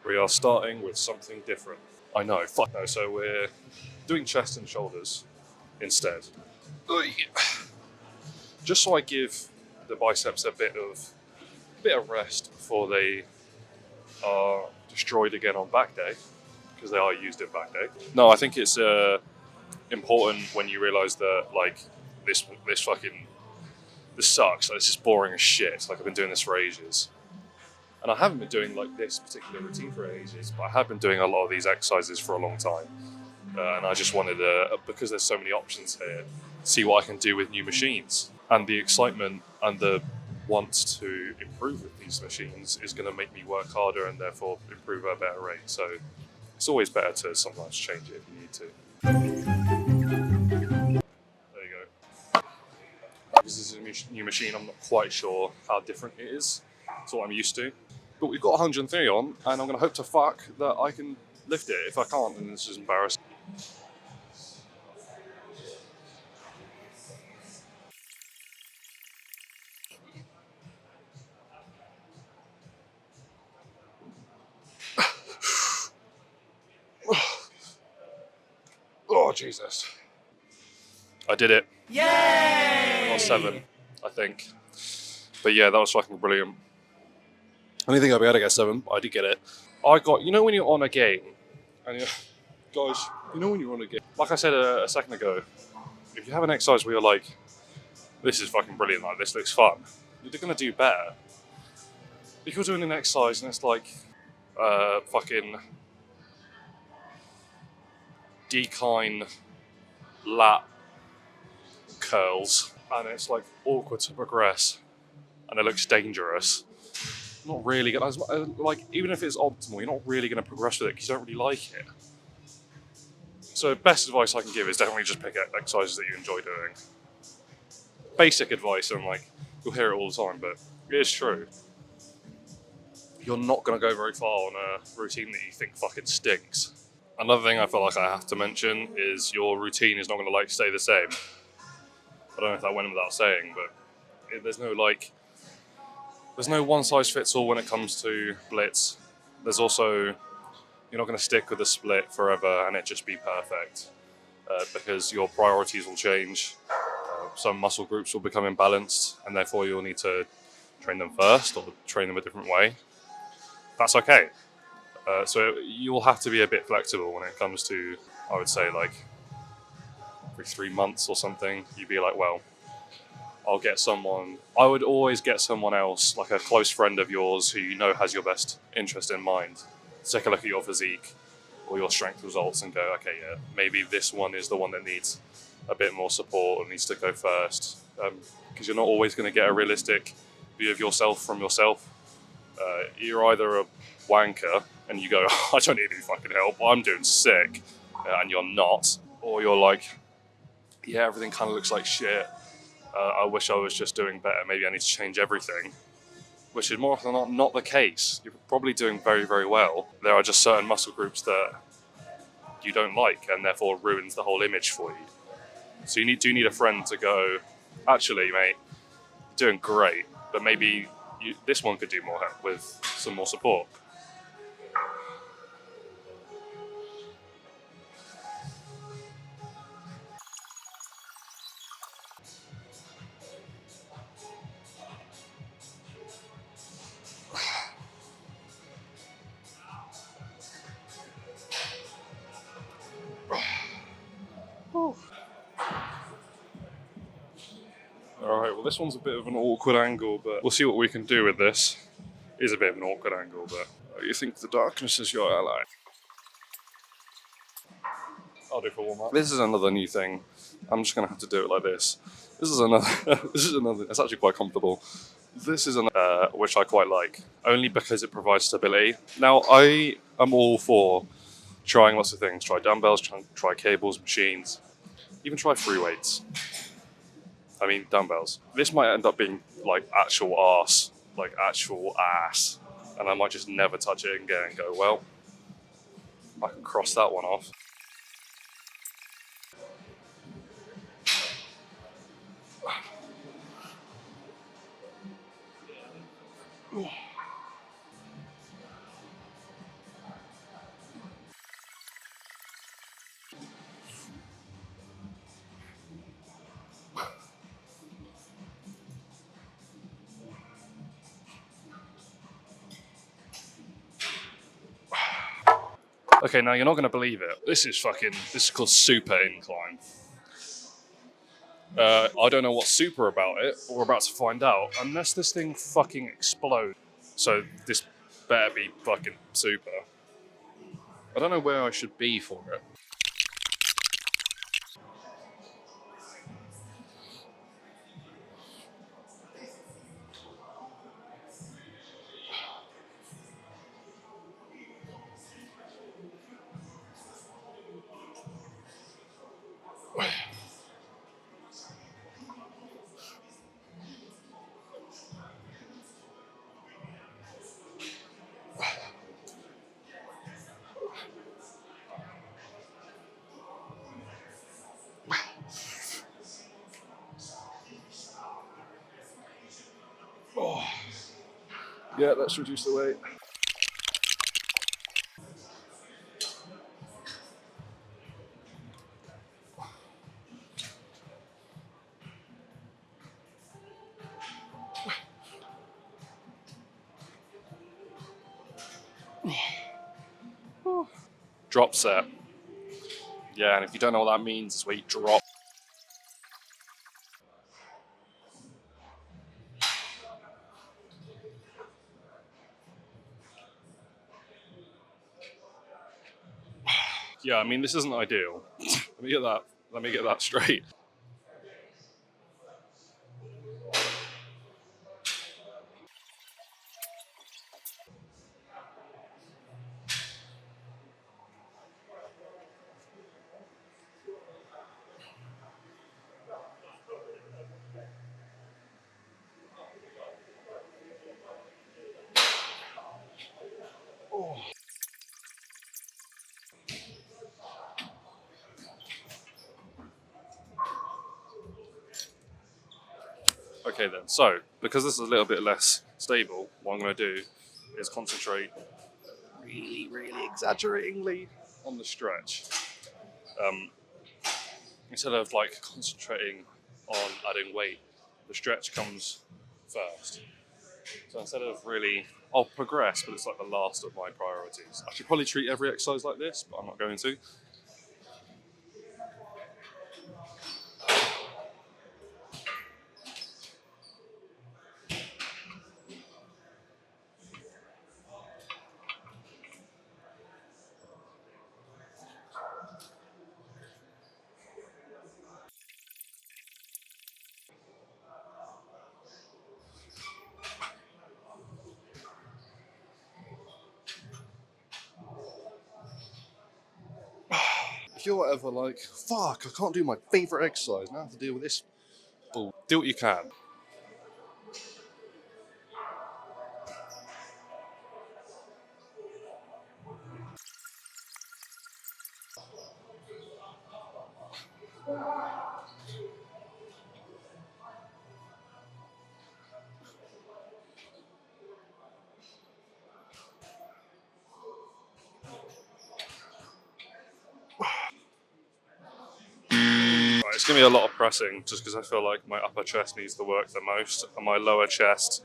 We are starting with something different. I know, fuck no. So we're doing chest and shoulders instead. Just so I give the biceps a bit of rest before they are destroyed again on back day, because they are used in back day. No, I think it's important when you realise that like this sucks. Like, this is boring as shit. Like, I've been doing this for ages. And I haven't been doing like this particular routine for ages, but I have been doing a lot of these exercises for a long time. And I just wanted to, because there's so many options here, see what I can do with new machines. And the excitement and the want to improve with these machines is going to make me work harder and therefore improve at a better rate. So it's always better to sometimes change it if you need to. There you go. This is a new machine. I'm not quite sure how different it is to what I'm used to. But we've got 103 on, and I'm going to hope to fuck that I can lift it. If I can't, then this is embarrassing. Oh, Jesus. I did it. Yay! On 7, I think. But yeah, that was fucking brilliant. I didn't think I'd be able to get 7, but I did get it. I got, you know when you're on a game, and guys, you know when you're on a game, like I said a second ago, if you have an exercise where you're like, this is fucking brilliant, like this looks fun, you're going to do better. If you're doing an exercise and it's like fucking decline lat curls, and it's like awkward to progress, and it looks dangerous, not really gonna, like, even if it's optimal, you're not really going to progress with it because you don't really like it. So best advice I can give is definitely just pick exercises that you enjoy doing. Basic advice, and like, you'll hear it all the time, but it is true. You're not going to go very far on a routine that you think fucking stinks. Another thing I feel like I have to mention is your routine is not going to like stay the same. I don't know if that went without saying, but there's no one size fits all when it comes to splits. There's also, you're not going to stick with a split forever and it just be perfect, because your priorities will change. Some muscle groups will become imbalanced, and therefore you'll need to train them first or train them a different way. That's okay. So you'll have to be a bit flexible when it comes to, I would say, like every 3 months or something, you'd be like, well, I would always get someone else, like a close friend of yours who you know has your best interest in mind, take a look at your physique or your strength results and go, okay, yeah, maybe this one is the one that needs a bit more support and needs to go first. Because you're not always going to get a realistic view of yourself from yourself. You're either a wanker and you go, I don't need any fucking help, I'm doing sick, and you're not. Or you're like, yeah, everything kind of looks like shit. I wish I was just doing better. Maybe I need to change everything. Which is more often than not the case. You're probably doing very, very well. There are just certain muscle groups that you don't like, and therefore ruins the whole image for you. So you do need a friend to go, actually, mate, you're doing great, but maybe this one could do more help with some more support. Alright, well this one's a bit of an awkward angle, but we'll see what we can do with this. It is a bit of an awkward angle, but you think the darkness is your ally. I'll do for warm-up. This is another new thing. I'm just going to have to do it like this. This is another, it's actually quite comfortable. This is another, which I quite like, only because it provides stability. Now, I am all for trying lots of things. Try dumbbells, try cables, machines, even try free weights. I mean, dumbbells. This might end up being like actual ass, and I might just never touch it again and go, well, I can cross that one off. Okay, now you're not going to believe it. This is called super incline. I don't know what's super about it, but we're about to find out. Unless this thing fucking explodes. So this better be fucking super. I don't know where I should be for it. Oh. Yeah, let's reduce the weight. Drop set. Yeah, and if you don't know what that means, it's where you drop. Yeah, I mean, this isn't ideal. Let me get that straight. Okay then, so because this is a little bit less stable, what I'm going to do is concentrate really exaggeratingly on the stretch. Um, Instead of like concentrating on adding weight, the stretch comes first. So instead of really, I'll progress, but it's like the last of my priorities. I should probably treat every exercise like this, but I'm not going to. If you're ever like, fuck, I can't do my favourite exercise, now I have to deal with this. Well, do what you can. Right, it's going to be a lot of pressing just because I feel like my upper chest needs to work the most, and my lower chest,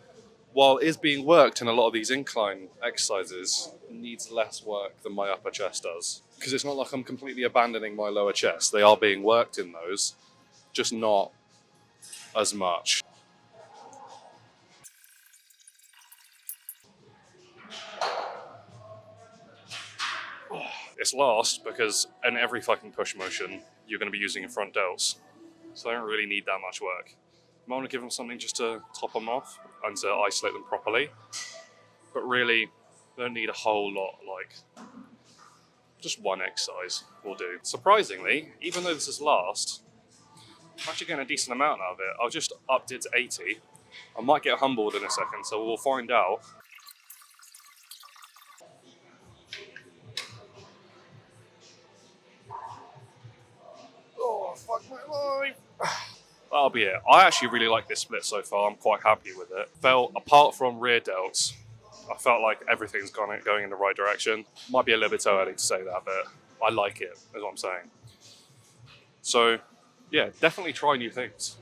while it is being worked in a lot of these incline exercises, needs less work than my upper chest does. Because it's not like I'm completely abandoning my lower chest. They are being worked in those, just not as much. It's last because in every fucking push motion, you're going to be using your front delts. So I don't really need that much work. I want to give them something just to top them off and to isolate them properly. But really, they don't need a whole lot, like just one exercise will do. Surprisingly, even though this is last, I'm actually getting a decent amount out of it. I'll just upped it to 80. I might get humbled in a second, so we'll find out. Oh, fuck my life. That'll be it. I actually really like this split so far. I'm quite happy with it. Felt, apart from rear delts, I felt like everything's going in the right direction. Might be a little bit too early to say that, but I like it, is what I'm saying. So, yeah, definitely try new things.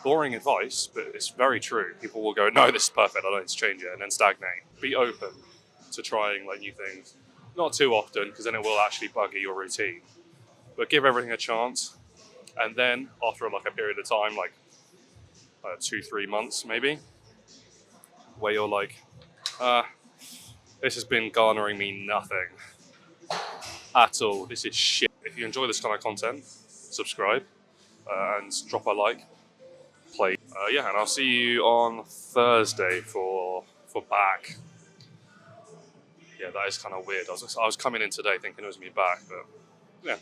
Boring advice, but it's very true. People will go, no, this is perfect, I don't need to change it, and then stagnate. Be open to trying like new things. Not too often, because then it will actually bugger your routine. But give everything a chance, and then after like a period of time, like 2-3 months maybe, where you're like, uh, this has been garnering me nothing at all. This is shit. If you enjoy this kind of content, subscribe and drop a like. Play. Yeah, and I'll see you on Thursday for back. Yeah, that is kind of weird. I was coming in today thinking it was me back, but yeah.